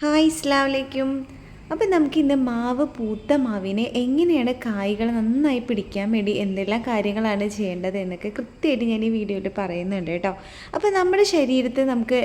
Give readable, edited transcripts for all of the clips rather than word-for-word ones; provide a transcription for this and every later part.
Hi അസ്സലാമു അലൈക്കും. അപ്പോൾ നമുക്കിന്ന് മാവ് പൂത്ത മാവിനെ എങ്ങനെയാണ് കായ്കൾ നന്നായി പിടിക്കാൻ വേണ്ടി എന്തെല്ലാം കാര്യങ്ങളാണ് ചെയ്യേണ്ടത് എന്നൊക്കെ കൃത്യമായിട്ട് ഞാൻ ഈ വീഡിയോയിൽ പറയുന്നുണ്ട് കേട്ടോ. അപ്പോൾ നമ്മുടെ ശരീരത്തിൽ നമുക്ക്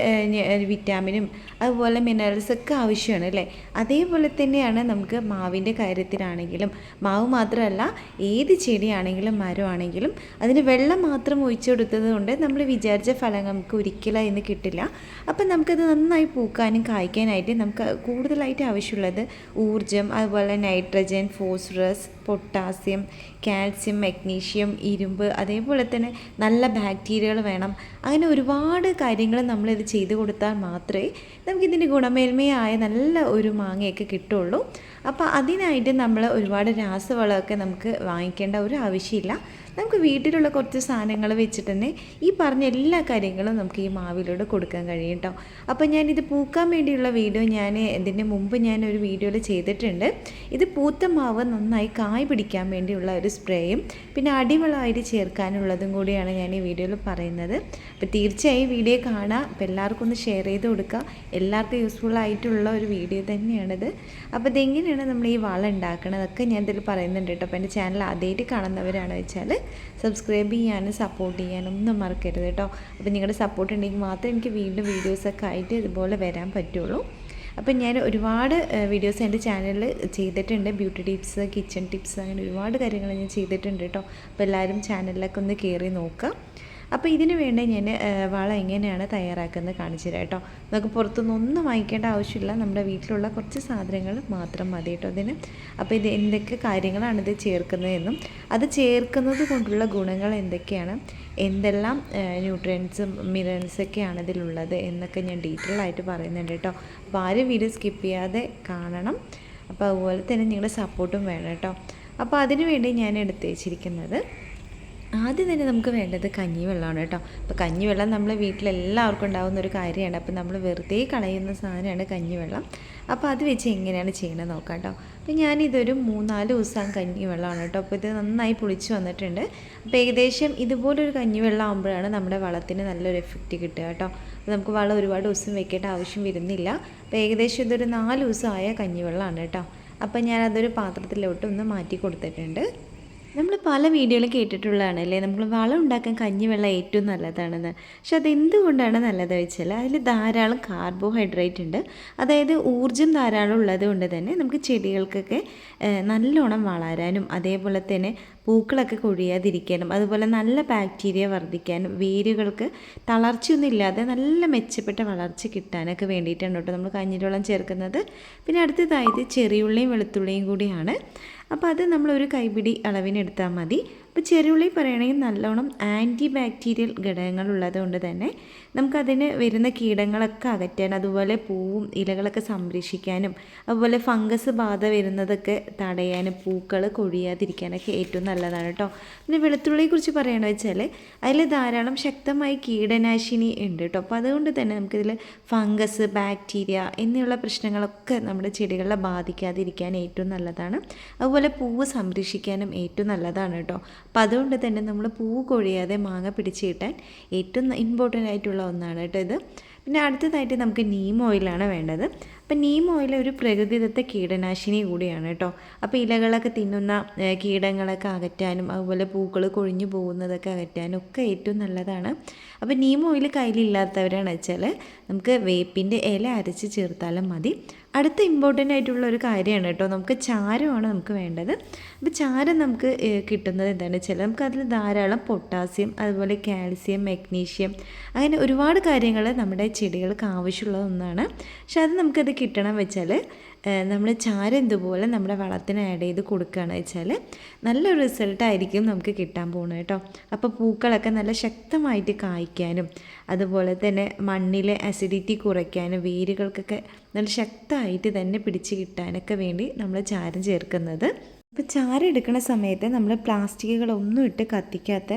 വിറ്റാമിനും അതുപോലെ മിനറൽസൊക്കെ ആവശ്യമാണ് അല്ലേ. അതേപോലെ തന്നെയാണ് നമുക്ക് മാവിൻ്റെ കാര്യത്തിലാണെങ്കിലും മാവ് മാത്രമല്ല ഏത് ചെടിയാണെങ്കിലും മരമാണെങ്കിലും അതിന് വെള്ളം മാത്രം ഒഴിച്ചു കൊടുത്തത് കൊണ്ട് നമ്മൾ വിചാരിച്ച ഫലം നമുക്ക് ഒരിക്കലും അതിന് കിട്ടില്ല. അപ്പം നമുക്കത് നന്നായി പൂക്കാനും കായ്ക്കാനായിട്ട് നമുക്ക് കൂടുതലായിട്ട് ആവശ്യമുള്ളത് ഊർജം, അതുപോലെ nitrogen, phosphorus, potassium, calcium, magnesium, ഇരുമ്പ്, അതേപോലെ തന്നെ നല്ല ബാക്ടീരിയകൾ വേണം. അങ്ങനെ ഒരുപാട് കാര്യങ്ങൾ നമ്മളിത് ചെയ്തു കൊടുത്താൽ മാത്രമേ നമുക്കിതിൻ്റെ ഗുണമേന്മയായ നല്ല ഒരു മാങ്ങയൊക്കെ കിട്ടുള്ളൂ. അപ്പോൾ അതിനായിട്ട് നമ്മൾ ഒരുപാട് രാസവളമൊക്കെ നമുക്ക് വാങ്ങിക്കേണ്ട ഒരു ആവശ്യമില്ല. നമുക്ക് വീട്ടിലുള്ള കുറച്ച് സാധനങ്ങൾ വെച്ചിട്ട് തന്നെ ഈ പറഞ്ഞ എല്ലാ കാര്യങ്ങളും നമുക്ക് ഈ മാവിലൂടെ കൊടുക്കാൻ കഴിയും കേട്ടോ. അപ്പോൾ ഞാനിത് പൂക്കാൻ വേണ്ടിയുള്ള വീഡിയോ ഇതിന് മുമ്പ് ഞാനൊരു വീഡിയോയിൽ ചെയ്തിട്ടുണ്ട്. ഇത് പൂത്ത മാവ് നന്നായി കായ് പിടിക്കാൻ വേണ്ടിയുള്ള ഒരു സ്പ്രേയും പിന്നെ അടിവളമായിട്ട് ചേർക്കാനുള്ളതും കൂടിയാണ് ഞാൻ ഈ വീഡിയോയിൽ പറയുന്നത്. അപ്പോൾ തീർച്ചയായും വീഡിയോ കാണാം. അപ്പോൾ എല്ലാവർക്കും ഒന്ന് ഷെയർ ചെയ്ത് കൊടുക്കുക. എല്ലാവർക്കും യൂസ്ഫുൾ ആയിട്ടുള്ള ഒരു വീഡിയോ തന്നെയാണിത്. അപ്പോൾ ഇതെങ്ങനെയാണ് നമ്മൾ ഈ വളം ഉണ്ടാക്കണതൊക്കെ ഞാൻ ഇതിൽ പറയുന്നുണ്ട് കേട്ടോ. അപ്പോൾ എൻ്റെ ചാനൽ ആദ്യമായിട്ട് കാണുന്നവരാണ് വെച്ചാൽ സബ്സ്ക്രൈബ് ചെയ്യാനും സപ്പോർട്ട് ചെയ്യാനും ഒന്നും മറക്കരുത് കേട്ടോ. അപ്പോൾ നിങ്ങളുടെ സപ്പോർട്ട് ഉണ്ടെങ്കിൽ മാത്രമേ എനിക്ക് വീണ്ടും വീഡിയോസൊക്കെ ആയിട്ട് ഇതുപോലെ വരാൻ പറ്റുള്ളൂ. അപ്പം ഞാൻ ഒരുപാട് വീഡിയോസ് എൻ്റെ ചാനലിൽ ചെയ്തിട്ടുണ്ട്. ബ്യൂട്ടി ടിപ്സ്, കിച്ചൺ ടിപ്സ്, അങ്ങനെ ഒരുപാട് കാര്യങ്ങൾ ഞാൻ ചെയ്തിട്ടുണ്ട് കേട്ടോ. അപ്പോൾ എല്ലാവരും ചാനലിലൊക്കെ ഒന്ന് കയറി നോക്കുക. അപ്പോൾ ഇതിന് വേണ്ടി ഞാൻ വളം എങ്ങനെയാണ് തയ്യാറാക്കുന്നത് കാണിച്ചു തരാം കേട്ടോ. നമുക്ക് പുറത്തുനിന്ന് ഒന്നും വാങ്ങിക്കേണ്ട ആവശ്യമില്ല. നമ്മുടെ വീട്ടിലുള്ള കുറച്ച് സാധനങ്ങൾ മാത്രം മതി കേട്ടോ ഇതിന്. അപ്പോൾ ഇത് എന്തൊക്കെ കാര്യങ്ങളാണ് ഇത് ചേർക്കുന്നതെന്നും അത് ചേർക്കുന്നത് കൊണ്ടുള്ള ഗുണങ്ങൾ എന്തൊക്കെയാണ്, എന്തെല്ലാം ന്യൂട്രിയൻസും മിനറൽസൊക്കെയാണ് ഇതിലുള്ളത് എന്നൊക്കെ ഞാൻ ഡീറ്റെയിൽ ആയിട്ട് പറയുന്നുണ്ട് കേട്ടോ. അപ്പോൾ ആരും വീഡിയോ സ്കിപ്പ് ചെയ്യാതെ കാണണം. അപ്പോൾ അതുപോലെ തന്നെ നിങ്ങളുടെ സപ്പോർട്ടും വേണം കേട്ടോ. അപ്പോൾ അതിനു വേണ്ടി ഞാൻ എടുത്ത് വെച്ചിരിക്കുന്നത് ആദ്യം തന്നെ നമുക്ക് വേണ്ടത് കഞ്ഞിവെള്ളമാണ് കേട്ടോ. അപ്പോൾ കഞ്ഞിവെള്ളം നമ്മൾ വീട്ടിലെല്ലാവർക്കും ഉണ്ടാകുന്ന ഒരു കാര്യമാണ്. അപ്പോൾ നമ്മൾ വെറുതെ കളയുന്ന സാധനമാണ് കഞ്ഞിവെള്ളം. അപ്പോൾ അത് വെച്ച് എങ്ങനെയാണ് ചെയ്യണമെന്ന് നോക്കാം കേട്ടോ. അപ്പോൾ ഞാനിതൊരു 3-4 ദിവസം കഞ്ഞിവെള്ളമാണ് കേട്ടോ. അപ്പോൾ ഇത് നന്നായി പുളിച്ച് വന്നിട്ടുണ്ട്. അപ്പോൾ ഏകദേശം ഇതുപോലൊരു കഞ്ഞിവെള്ളം ആകുമ്പോഴാണ് നമ്മുടെ വളത്തിന് നല്ലൊരു എഫക്റ്റ് കിട്ടുക കേട്ടോ. അപ്പോൾ നമുക്ക് വളം ഒരുപാട് ദിവസം വെക്കേണ്ട ആവശ്യം വരുന്നില്ല. അപ്പോൾ ഏകദേശം ഇതൊരു 4 ദിവസമായ കഞ്ഞിവെള്ളമാണ് കേട്ടോ. അപ്പോൾ ഞാനതൊരു പാത്രത്തിലോട്ട് ഒന്ന് മാറ്റി കൊടുത്തിട്ടുണ്ട്. നമ്മൾ പല വീഡിയോയിലും കേട്ടിട്ടുള്ളതാണ് അല്ലേ, നമ്മൾ വളം ഉണ്ടാക്കാൻ കഞ്ഞിവെള്ളം ഏറ്റവും നല്ലതാണെന്ന്. പക്ഷെ അതെന്തുകൊണ്ടാണ് നല്ലത് വെച്ചാൽ അതിൽ ധാരാളം കാർബോഹൈഡ്രേറ്റ് ഉണ്ട്. അതായത് ഊർജ്ജം ധാരാളം ഉള്ളത് കൊണ്ട് തന്നെ നമുക്ക് ചെടികൾക്കൊക്കെ നല്ലോണം വളരാനും അതേപോലെ തന്നെ പൂക്കളൊക്കെ കൊഴിയാതിരിക്കാനും അതുപോലെ നല്ല ബാക്ടീരിയ വർദ്ധിക്കാനും വേരുകൾക്ക് തളർച്ചയൊന്നും ഇല്ലാതെ നല്ല മെച്ചപ്പെട്ട വളർച്ച കിട്ടാനൊക്കെ വേണ്ടിയിട്ടാണ് കേട്ടോ നമ്മൾ കഞ്ഞിവെള്ളം ചേർക്കുന്നത്. പിന്നെ അടുത്തതായത് ചെറിയുള്ളിയും വെളുത്തുള്ളിയും കൂടിയാണ്. അപ്പോൾ അത് നമ്മളൊരു കൈപിടി അളവിനെടുത്താൽ മതി. അപ്പോൾ ചെറിയുള്ളി പറയുകയാണെങ്കിൽ നല്ലോണം ആൻറ്റി ബാക്ടീരിയൽ ഘടകങ്ങളുള്ളത് കൊണ്ട് തന്നെ നമുക്കതിന് വരുന്ന കീടങ്ങളൊക്കെ അകറ്റാൻ അതുപോലെ പൂവും ഇലകളൊക്കെ സംരക്ഷിക്കാനും അതുപോലെ ഫംഗസ് ബാധ വരുന്നതൊക്കെ തടയാനും പൂക്കൾ കൊഴിയാതിരിക്കാനൊക്കെ ഏറ്റവും നല്ലതാണ് കേട്ടോ. പിന്നെ വെളുത്തുള്ളിയെക്കുറിച്ച് പറയുകയാണെന്ന് വെച്ചാൽ അതിൽ ധാരാളം ശക്തമായ കീടനാശിനി ഉണ്ട് കേട്ടോ. അപ്പോൾ അതുകൊണ്ട് തന്നെ നമുക്കിതിൽ ഫംഗസ്, ബാക്ടീരിയ എന്നിവയുള്ള പ്രശ്നങ്ങളൊക്കെ നമ്മുടെ ചെടികളെ ബാധിക്കാതിരിക്കാൻ ഏറ്റവും നല്ലതാണ്. അതുപോലെ പൂവ് സംരക്ഷിക്കാനും ഏറ്റവും നല്ലതാണ് കേട്ടോ. അപ്പോൾ അതുകൊണ്ട് തന്നെ നമ്മൾ പൂവ് കൊഴിയാതെ മാങ്ങ പിടിച്ച് കിട്ടാൻ ഏറ്റവും ഇമ്പോർട്ടൻ്റ് ആയിട്ടുള്ള ഒന്നാണ് കേട്ടോ ഇത്. പിന്നെ അടുത്തതായിട്ട് നമുക്ക് നീം ഓയിലാണ് വേണ്ടത്. അപ്പം നീം ഓയിൽ ഒരു പ്രകൃതിദത്ത കീടനാശിനി കൂടിയാണ് കേട്ടോ. അപ്പോൾ ഇലകളൊക്കെ തിന്നുന്ന കീടങ്ങളൊക്കെ അകറ്റാനും അതുപോലെ പൂക്കൾ കൊഴിഞ്ഞു പോകുന്നതൊക്കെ അകറ്റാനും ഒക്കെ ഏറ്റവും നല്ലതാണ്. അപ്പോൾ നീം ഓയിൽ കയ്യിലില്ലാത്തവരാണ് വെച്ചാൽ നമുക്ക് വേപ്പിൻ്റെ ഇല അരച്ച് ചേർത്താലും മതി. അടുത്ത ഇമ്പോർട്ടൻ്റ് ആയിട്ടുള്ള ഒരു കാര്യമാണ് കേട്ടോ, നമുക്ക് ചാരമാണ് നമുക്ക് വേണ്ടത്. അപ്പോൾ ചാരം നമുക്ക് കിട്ടുന്നത് എന്താണെന്ന് വെച്ചാൽ നമുക്കതിൽ ധാരാളം പൊട്ടാസ്യം അതുപോലെ കാൽസ്യം, മഗ്നീഷ്യം അങ്ങനെ ഒരുപാട് കാര്യങ്ങൾ നമ്മുടെ ചെടികൾക്ക് ആവശ്യമുള്ള ഒന്നാണ്. പക്ഷെ അത് നമുക്കത് കിട്ടണം വെച്ചാൽ നമ്മൾ ചാരം ഇതുപോലെ നമ്മുടെ വളത്തിന് ആഡ് ചെയ്ത് കൊടുക്കുകയാണ് വെച്ചാൽ നല്ലൊരു റിസൾട്ടായിരിക്കും നമുക്ക് കിട്ടാൻ പോകുന്നത് കേട്ടോ. അപ്പോൾ പൂക്കളൊക്കെ നല്ല ശക്തമായിട്ട് കായ്ക്കാനും അതുപോലെ തന്നെ മണ്ണിലെ അസിഡിറ്റി കുറയ്ക്കാനും വേരുകൾക്കൊക്കെ നല്ല ശക്തമായിട്ട് തന്നെ പിടിച്ച് കിട്ടാനൊക്കെ വേണ്ടി നമ്മൾ ചാരം ചേർക്കുന്നത്. അപ്പോൾ ചാരം എടുക്കുന്ന സമയത്ത് നമ്മൾ പ്ലാസ്റ്റിക്കുകളൊന്നും ഇട്ട് കത്തിക്കാത്ത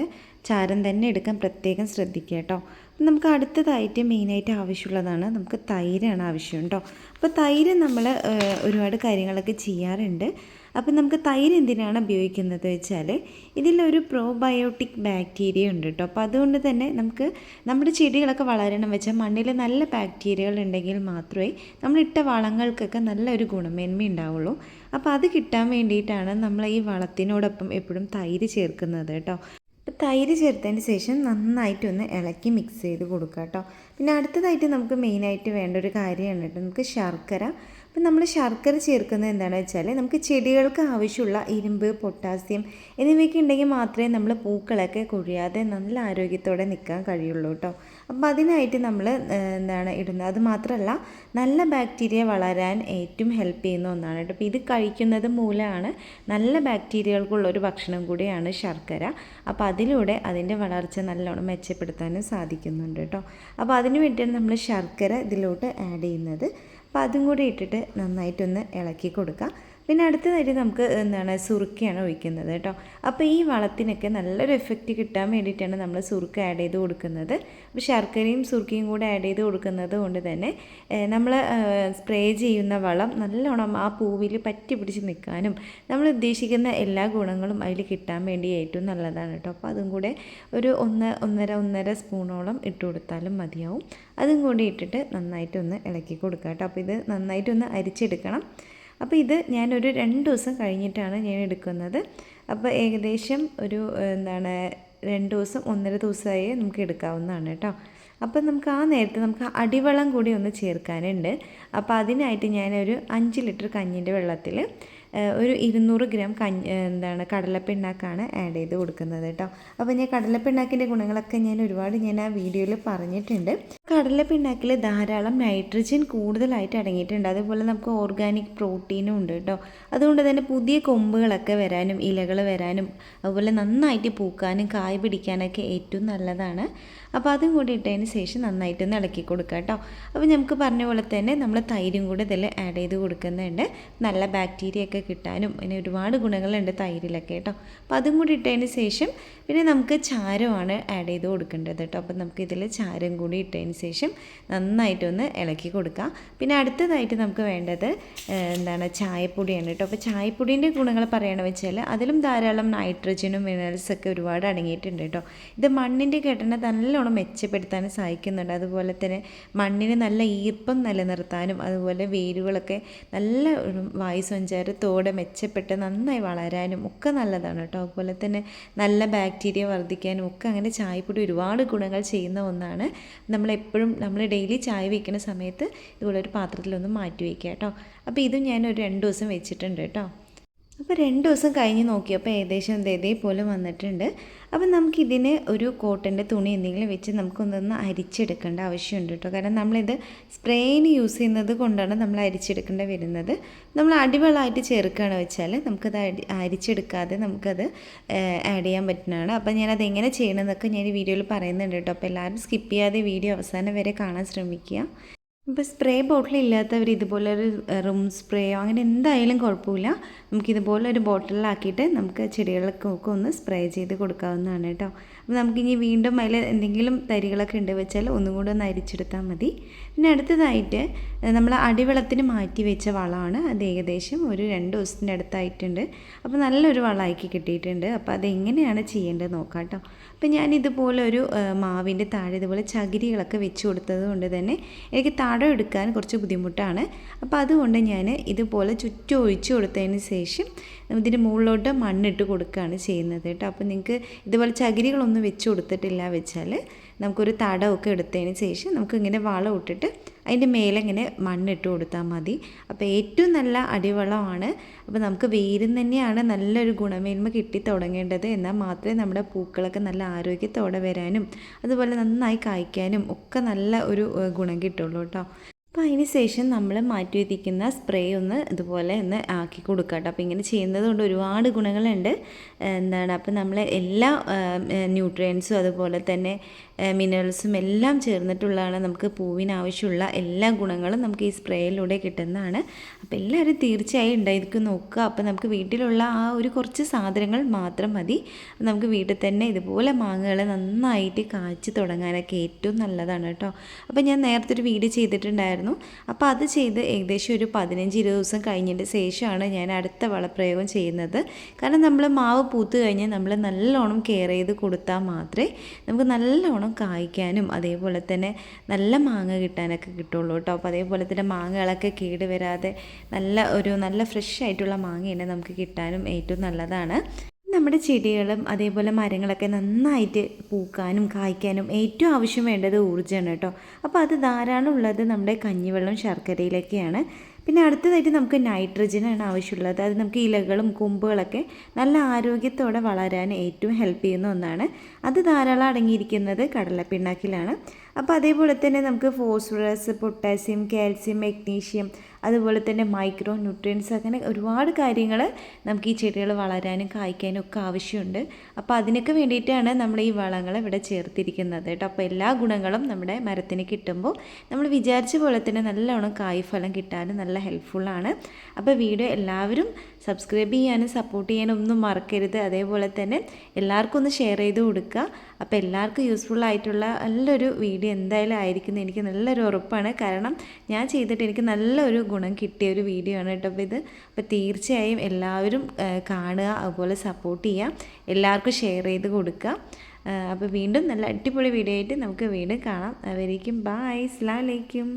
ചാരം തന്നെ എടുക്കാൻ പ്രത്യേകം ശ്രദ്ധിക്കുക കേട്ടോ. നമുക്ക് അടുത്തതായിട്ട് മെയിനായിട്ട് ആവശ്യമുള്ളതാണ് നമുക്ക് തൈരാണ് ആവശ്യം കേട്ടോ. അപ്പോൾ തൈര് നമ്മൾ ഒരുപാട് കാര്യങ്ങളൊക്കെ ചെയ്യാറുണ്ട്. അപ്പം നമുക്ക് തൈര് എന്തിനാണ് ഉപയോഗിക്കുന്നത് വെച്ചാൽ ഇതിലൊരു പ്രോബയോട്ടിക് ബാക്ടീരിയ ഉണ്ട് കേട്ടോ. അപ്പോൾ അതുകൊണ്ട് തന്നെ നമുക്ക് നമ്മുടെ ചെടികളൊക്കെ വളരണം വെച്ചാൽ മണ്ണിൽ നല്ല ബാക്ടീരിയകൾ ഉണ്ടെങ്കിൽ മാത്രമേ നമ്മളിട്ട വളങ്ങൾക്കൊക്കെ നല്ലൊരു ഗുണമേന്മ ഉണ്ടാവുള്ളൂ. അപ്പോൾ അത് കിട്ടാൻ വേണ്ടിയിട്ടാണ് നമ്മൾ ഈ വളത്തിനോടൊപ്പം എപ്പോഴും തൈര് ചേർക്കുന്നത് കേട്ടോ. അപ്പോൾ തൈര് ചേർത്തതിന് ശേഷം നന്നായിട്ടൊന്ന് ഇളക്കി മിക്സ് ചെയ്ത് കൊടുക്കുക കേട്ടോ. പിന്നെ അടുത്തതായിട്ട് നമുക്ക് മെയിനായിട്ട് വേണ്ട ഒരു കാര്യമാണ് കേട്ടോ, നമുക്ക് ശർക്കര. അപ്പം നമ്മൾ ശർക്കര ചേർക്കുന്നത് എന്താണെന്ന് വെച്ചാൽ നമുക്ക് ചെടികൾക്ക് ആവശ്യമുള്ള ഇരുമ്പ്, പൊട്ടാസ്യം എന്നിവയൊക്കെ ഉണ്ടെങ്കിൽ മാത്രമേ നമ്മൾ പൂക്കളൊക്കെ കൊഴിയാതെ നല്ല ആരോഗ്യത്തോടെ നിൽക്കാൻ കഴിയുള്ളൂ കേട്ടോ. അപ്പം അതിനായിട്ട് നമ്മൾ ഇടുന്നത്. അത് മാത്രമല്ല നല്ല ബാക്ടീരിയ വളരാൻ ഏറ്റവും ഹെൽപ്പ് ചെയ്യുന്ന ഒന്നാണ് കേട്ടോ. അപ്പോൾ ഇത് കഴിക്കുന്നത് മൂലമാണ് നല്ല ബാക്ടീരിയകൾക്കുള്ളൊരു ഭക്ഷണം കൂടിയാണ് ശർക്കര. അപ്പോൾ അതിലൂടെ അതിൻ്റെ വളർച്ച നല്ലോണം മെച്ചപ്പെടുത്താനും സാധിക്കുന്നുണ്ട് കേട്ടോ. അപ്പോൾ അതിന് വേണ്ടിയാണ് നമ്മൾ ശർക്കര ഇതിലോട്ട് ആഡ് ചെയ്യുന്നത്. അപ്പോൾ അതും കൂടി ഇട്ടിട്ട് നന്നായിട്ടൊന്ന് ഇളക്കി കൊടുക്കുക. പിന്നെ അടുത്തതായിട്ട് നമുക്ക് സുറുക്കയാണ് ഒഴിക്കുന്നത് കേട്ടോ. അപ്പോൾ ഈ വളത്തിനൊക്കെ നല്ലൊരു എഫക്റ്റ് കിട്ടാൻ വേണ്ടിയിട്ടാണ് നമ്മൾ സുറുക്ക ആഡ് ചെയ്ത് കൊടുക്കുന്നത്. അപ്പോൾ ശർക്കരയും സുറുക്കയും കൂടെ ആഡ് ചെയ്ത് കൊടുക്കുന്നത് കൊണ്ട് തന്നെ നമ്മൾ സ്പ്രേ ചെയ്യുന്ന വളം നല്ലോണം ആ പൂവിൽ പറ്റി പിടിച്ച് നിൽക്കാനും നമ്മൾ ഉദ്ദേശിക്കുന്ന എല്ലാ ഗുണങ്ങളും അതിൽ കിട്ടാൻ വേണ്ടി ഏറ്റവും നല്ലതാണ് കേട്ടോ. അപ്പോൾ അതും കൂടെ ഒരു ഒന്നര സ്പൂണോളം ഇട്ട് കൊടുത്താലും മതിയാവും. അതും കൂടി ഇട്ടിട്ട് നന്നായിട്ടൊന്ന് ഇളക്കി കൊടുക്കുക കേട്ടോ. അപ്പോൾ ഇത് നന്നായിട്ടൊന്ന് അരിച്ചെടുക്കണം. അപ്പോൾ ഇത് ഞാനൊരു 2 ദിവസം കഴിഞ്ഞിട്ടാണ് ഞാൻ എടുക്കുന്നത്. അപ്പോൾ ഏകദേശം ഒരു 2 ദിവസം 1.5 ദിവസമായി നമുക്ക് എടുക്കാവുന്നതാണ് കേട്ടോ. അപ്പം നമുക്ക് ആ നേരത്തെ നമുക്ക് അടിവെള്ളം കൂടി ഒന്ന് ചേർക്കാനുണ്ട്. അപ്പോൾ അതിനായിട്ട് ഞാനൊരു 5 ലിറ്റർ കഞ്ഞിൻ്റെ വെള്ളത്തിൽ ഒരു 200 ഗ്രാം കടലപ്പിണ്ണാക്കാണ് ആഡ് ചെയ്ത് കൊടുക്കുന്നത് കേട്ടോ. അപ്പോൾ ഞാൻ കടലപ്പിണ്ണാക്കിൻ്റെ ഗുണങ്ങളൊക്കെ ഞാൻ ആ വീഡിയോയിൽ പറഞ്ഞിട്ടുണ്ട്. കടലപ്പിണ്ണാക്കിൽ ധാരാളം നൈട്രജൻ കൂടുതലായിട്ട് അടങ്ങിയിട്ടുണ്ട്. അതുപോലെ നമുക്ക് ഓർഗാനിക് പ്രോട്ടീനും ഉണ്ട് കേട്ടോ. അതുകൊണ്ട് തന്നെ പുതിയ കൊമ്പുകളൊക്കെ വരാനും ഇലകൾ വരാനും അതുപോലെ നന്നായിട്ട് പൂക്കാനും കായ് പിടിക്കാനൊക്കെ ഏറ്റവും നല്ലതാണ്. അപ്പോൾ അതും കൂടി ഇട്ടതിന് ശേഷം നന്നായിട്ടൊന്ന് ഇളക്കി കൊടുക്കുക കേട്ടോ. അപ്പോൾ നമുക്ക് പറഞ്ഞ പോലെ തന്നെ നമ്മൾ തൈരും കൂടി ഇതിൽ ആഡ് ചെയ്ത് കൊടുക്കുന്നുണ്ട്. നല്ല ബാക്ടീരിയ ഒക്കെ കിട്ടാനും പിന്നെ ഒരുപാട് ഗുണങ്ങളുണ്ട് തൈരിലൊക്കെ കേട്ടോ. അപ്പോൾ അതും കൂടി ഇട്ടതിന് ശേഷം പിന്നെ നമുക്ക് ചാരമാണ് ആഡ് ചെയ്ത് കൊടുക്കേണ്ടത് കേട്ടോ. അപ്പോൾ നമുക്ക് ഇതിൽ ചാരം കൂടി ഇട്ടതിന് ശേഷം നന്നായിട്ടൊന്ന് ഇളക്കി കൊടുക്കുക. പിന്നെ അടുത്തതായിട്ട് നമുക്ക് വേണ്ടത് ചായപ്പൊടിയാണ് കേട്ടോ. അപ്പോൾ ചായപ്പൊടീൻ്റെ ഗുണങ്ങൾ പറയണമെന്ന് വെച്ചാൽ അതിലും ധാരാളം നൈട്രജനും മിനറൽസൊക്കെ ഒരുപാട് അടങ്ങിയിട്ടുണ്ട് കേട്ടോ. ഇത് മണ്ണിൻ്റെ ഘടന നല്ലോണം മെച്ചപ്പെടുത്താനും സഹായിക്കുന്നുണ്ട്. അതുപോലെ തന്നെ മണ്ണിന് നല്ല ഈർപ്പം നിലനിർത്താനും അതുപോലെ വേരുകളൊക്കെ നല്ല വായുസഞ്ചാരത്തോടെ മെച്ചപ്പെട്ട് നന്നായി വളരാനും ഒക്കെ നല്ലതാണ് കേട്ടോ. അതുപോലെ തന്നെ നല്ല ബാക്ടീരിയ വർദ്ധിക്കാനും ഒക്കെ അങ്ങനെ ചായപ്പൊടി ഒരുപാട് ഗുണങ്ങൾ ചെയ്യുന്ന ഒന്നാണ്. നമ്മളെപ്പോഴും നമ്മൾ ഡെയിലി ചായ വയ്ക്കുന്ന സമയത്ത് ഇതുപോലെ ഒരു പാത്രത്തിലൊന്ന് മാറ്റി വയ്ക്കുക കേട്ടോ. അപ്പോൾ ഇതും ഞാനൊരു 2 ദിവസം വെച്ചിട്ടുണ്ട് കേട്ടോ. അപ്പോൾ 2 ദിവസം കഴിഞ്ഞ് നോക്കിയപ്പോൾ ഏകദേശം ഇതേപോലെ വന്നിട്ടുണ്ട്. അപ്പം നമുക്കിതിന് ഒരു കോട്ടൻ്റെ തുണി എന്തെങ്കിലും വെച്ച് നമുക്കൊന്നൊന്ന് അരിച്ചെടുക്കേണ്ട ആവശ്യമുണ്ട് കേട്ടോ. കാരണം നമ്മളിത് സ്പ്രേയിന് യൂസ് ചെയ്യുന്നത് കൊണ്ടാണ് നമ്മൾ അരിച്ചെടുക്കേണ്ടി വരുന്നത്. നമ്മൾ അടിവെള്ളമായിട്ട് ചേർക്കുകയാണ് വെച്ചാൽ നമുക്കത് അരിച്ചെടുക്കാതെ നമുക്കത് ആഡ് ചെയ്യാൻ പറ്റുന്നതാണ്. അപ്പോൾ ഞാനത് എങ്ങനെ ചെയ്യണമെന്നൊക്കെ ഞാൻ ഈ വീഡിയോയിൽ പറയുന്നുണ്ട് കേട്ടോ. അപ്പോൾ എല്ലാവരും സ്കിപ്പ് ചെയ്യാതെ വീഡിയോ അവസാനം വരെ കാണാൻ ശ്രമിക്കുക. ഇപ്പോൾ സ്പ്രേ ബോട്ടിൽ ഇല്ലാത്തവർ ഇതുപോലൊരു റൂം സ്പ്രേയോ അങ്ങനെ എന്തായാലും കുഴപ്പമില്ല. നമുക്കിതുപോലൊരു ബോട്ടിലാക്കിയിട്ട് നമുക്ക് ചെടികൾക്കൊക്കെ ഒന്ന് സ്പ്രേ ചെയ്ത് കൊടുക്കാവുന്നതാണ് കേട്ടോ. അപ്പോൾ നമുക്കിനി വീണ്ടും അതിൽ എന്തെങ്കിലും തരികളൊക്കെ ഉണ്ട് വെച്ചാൽ ഒന്നും കൂടെ ഒന്ന് അരിച്ചെടുത്താൽ മതി. പിന്നെ അടുത്തതായിട്ട് നമ്മൾ അടിവെള്ളത്തിന് മാറ്റി വെച്ച വളമാണ്. അത് ഏകദേശം ഒരു 2 ദിവസത്തിൻ്റെ അടുത്തായിട്ടുണ്ട്. അപ്പോൾ നല്ലൊരു വളമാക്കി കിട്ടിയിട്ടുണ്ട്. അപ്പോൾ അതെങ്ങനെയാണ് ചെയ്യേണ്ടത് നോക്കാം കേട്ടോ. അപ്പോൾ ഞാനിതുപോലെ ഒരു മാവിൻ്റെ താഴെ ഇതുപോലെ ചകിരികളൊക്കെ വെച്ച് കൊടുത്തത് കൊണ്ട് തന്നെ എനിക്ക് തടം എടുക്കാൻ കുറച്ച് ബുദ്ധിമുട്ടാണ്. അപ്പോൾ അതുകൊണ്ട് ഞാൻ ഇതുപോലെ ചുറ്റും ഒഴിച്ച് കൊടുത്തതിന് ശേഷം ഇതിന് മുകളിലോട്ട് മണ്ണിട്ട് കൊടുക്കുകയാണ് ചെയ്യുന്നത് കേട്ടോ. അപ്പോൾ നിങ്ങൾക്ക് ഇതുപോലെ ചകിരികളൊന്നും വെച്ച് കൊടുത്തിട്ടില്ല വെച്ചാൽ നമുക്കൊരു തടമൊക്കെ എടുത്തതിന് ശേഷം നമുക്കിങ്ങനെ വളം ഇട്ടിട്ട് അതിൻ്റെ മേലെ ഇങ്ങനെ മണ്ണിട്ട് കൊടുത്താൽ മതി. അപ്പോൾ ഏറ്റവും നല്ല അടിവളമാണ്. അപ്പോൾ നമുക്ക് വേരിൽ തന്നെയാണ് നല്ലൊരു ഗുണമേന്മ കിട്ടി തുടങ്ങേണ്ടത്. എന്നാൽ മാത്രമേ നമ്മുടെ പൂക്കളൊക്കെ നല്ല ആരോഗ്യത്തോടെ വരാനും അതുപോലെ നന്നായി കായ്ക്കാനും ഒക്കെ നല്ല ഒരു ഗുണം കിട്ടുള്ളൂ കേട്ടോ. അപ്പോൾ അതിന് ശേഷം നമ്മൾ മാറ്റി വയ്ക്കുന്ന സ്പ്രേ ഒന്ന് ഇതുപോലെ ഒന്ന് ആക്കി കൊടുക്കുക കേട്ടോ. അപ്പോൾ ഇങ്ങനെ ചെയ്യുന്നത് കൊണ്ട് ഒരുപാട് ഗുണങ്ങളുണ്ട്. അപ്പോൾ നമ്മൾ എല്ലാ ന്യൂട്രിയൻസും അതുപോലെ തന്നെ മിനറൽസും എല്ലാം ചേർന്നിട്ടുള്ളതാണ്. നമുക്ക് പൂവിന് ആവശ്യമുള്ള എല്ലാ ഗുണങ്ങളും നമുക്ക് ഈ സ്പ്രേയിലൂടെ കിട്ടുന്നതാണ്. അപ്പോൾ എല്ലാവരും തീർച്ചയായും ഉണ്ടായിരിക്കും നോക്കുക. അപ്പോൾ നമുക്ക് വീട്ടിലുള്ള ആ ഒരു കുറച്ച് സാധനങ്ങൾ മാത്രം മതി. നമുക്ക് വീട്ടിൽ തന്നെ ഇതുപോലെ മാങ്ങകൾ നന്നായിട്ട് കായ്ച്ച് തുടങ്ങാനൊക്കെ ഏറ്റവും നല്ലതാണ് കേട്ടോ. അപ്പോൾ ഞാൻ നേരത്തെ ഒരു വീഡിയോ ചെയ്തിട്ടുണ്ടായിരുന്നു. അപ്പോൾ അത് ചെയ്ത് ഏകദേശം ഒരു 15-20 ദിവസം കഴിഞ്ഞതിന് ശേഷമാണ് ഞാൻ അടുത്ത വളപ്രയോഗം ചെയ്യുന്നത്. കാരണം നമ്മൾ മാവ് പൂത്ത് കഴിഞ്ഞാൽ നമ്മൾ നല്ലോണം കെയർ ചെയ്ത് കൊടുത്താൽ മാത്രമേ നമുക്ക് നല്ലോണം കായ്ക്കാനും അതേപോലെ തന്നെ നല്ല മാങ്ങ കിട്ടാനൊക്കെ കിട്ടുള്ളൂ കേട്ടോ. അപ്പോൾ അതേപോലെ തന്നെ മാങ്ങകളൊക്കെ കേട് വരാതെ നല്ല ഫ്രഷ് ആയിട്ടുള്ള മാങ്ങ തന്നെ നമുക്ക് കിട്ടാനും ഏറ്റവും നല്ലതാണ്. നമ്മുടെ ചെടികളും അതേപോലെ മരങ്ങളൊക്കെ നന്നായിട്ട് പൂക്കാനും കായ്ക്കാനും ഏറ്റവും ആവശ്യം വേണ്ടത് ഊർജ്ജമാണ് കേട്ടോ. അപ്പോൾ അത് ധാരാളം ഉള്ളത് നമ്മുടെ കഞ്ഞിവെള്ളം ശർക്കരയിലൊക്കെയാണ്. പിന്നെ അടുത്തതായിട്ട് നമുക്ക് നൈട്രജനാണ് ആവശ്യമുള്ളത്. അത് നമുക്ക് ഇലകളും കൊമ്പുകളൊക്കെ നല്ല ആരോഗ്യത്തോടെ വളരാൻ ഏറ്റവും ഹെൽപ്പ് ചെയ്യുന്ന ഒന്നാണ്. അത് ധാരാളം അടങ്ങിയിരിക്കുന്നത് കടലപ്പിണ്ണാക്കിലാണ്. അപ്പോൾ അതേപോലെ തന്നെ നമുക്ക് ഫോസ്ഫറസ്, പൊട്ടാസ്യം, കാൽസ്യം, മഗ്നീഷ്യം, അതുപോലെ തന്നെ മൈക്രോ ന്യൂട്രിയൻസ്, അങ്ങനെ ഒരുപാട് കാര്യങ്ങൾ നമുക്ക് ഈ ചെടികൾ വളരാനും കായ്ക്കാനും ഒക്കെ ആവശ്യമുണ്ട്. അപ്പോൾ അതിനൊക്കെ വേണ്ടിയിട്ടാണ് നമ്മൾ ഈ വളങ്ങൾ ഇവിടെ ചേർത്തിരിക്കുന്നത് കേട്ടോ. അപ്പോൾ എല്ലാ ഗുണങ്ങളും നമ്മുടെ മരത്തിന് കിട്ടുമ്പോൾ നമ്മൾ വിചാരിച്ച പോലെ തന്നെ നല്ലോണം കായ്ഫലം കിട്ടാനും നല്ല ഹെൽപ്ഫുള്ളാണ്. അപ്പോൾ വീഡിയോ എല്ലാവരും സബ്സ്ക്രൈബ് ചെയ്യാനും സപ്പോർട്ട് ചെയ്യാനും ഒന്നും മറക്കരുത്. അതേപോലെ തന്നെ എല്ലാവർക്കും ഒന്ന് ഷെയർ ചെയ്ത് കൊടുക്കുക. അപ്പോൾ എല്ലാവർക്കും യൂസ്ഫുൾ ആയിട്ടുള്ള നല്ലൊരു വീഡിയോ എന്തായാലും ആയിരിക്കും എനിക്ക് നല്ലൊരു ഉറപ്പാണ്. കാരണം ഞാൻ ചെയ്തിട്ട് എനിക്ക് നല്ലൊരു ഗുണം കിട്ടിയ ഒരു വീഡിയോ ആണ് കേട്ടോ ഇത്. അപ്പോൾ തീർച്ചയായും എല്ലാവരും കാണുക, അതുപോലെ സപ്പോർട്ട് ചെയ്യുക, എല്ലാവർക്കും ഷെയർ ചെയ്ത് കൊടുക്കുക. അപ്പോൾ വീണ്ടും നല്ല അടിപൊളി വീഡിയോ ആയിട്ട് നമുക്ക് വീണ്ടും കാണാം. അവരേക്കും ബൈ, അസ്സലാമു അലൈക്കും.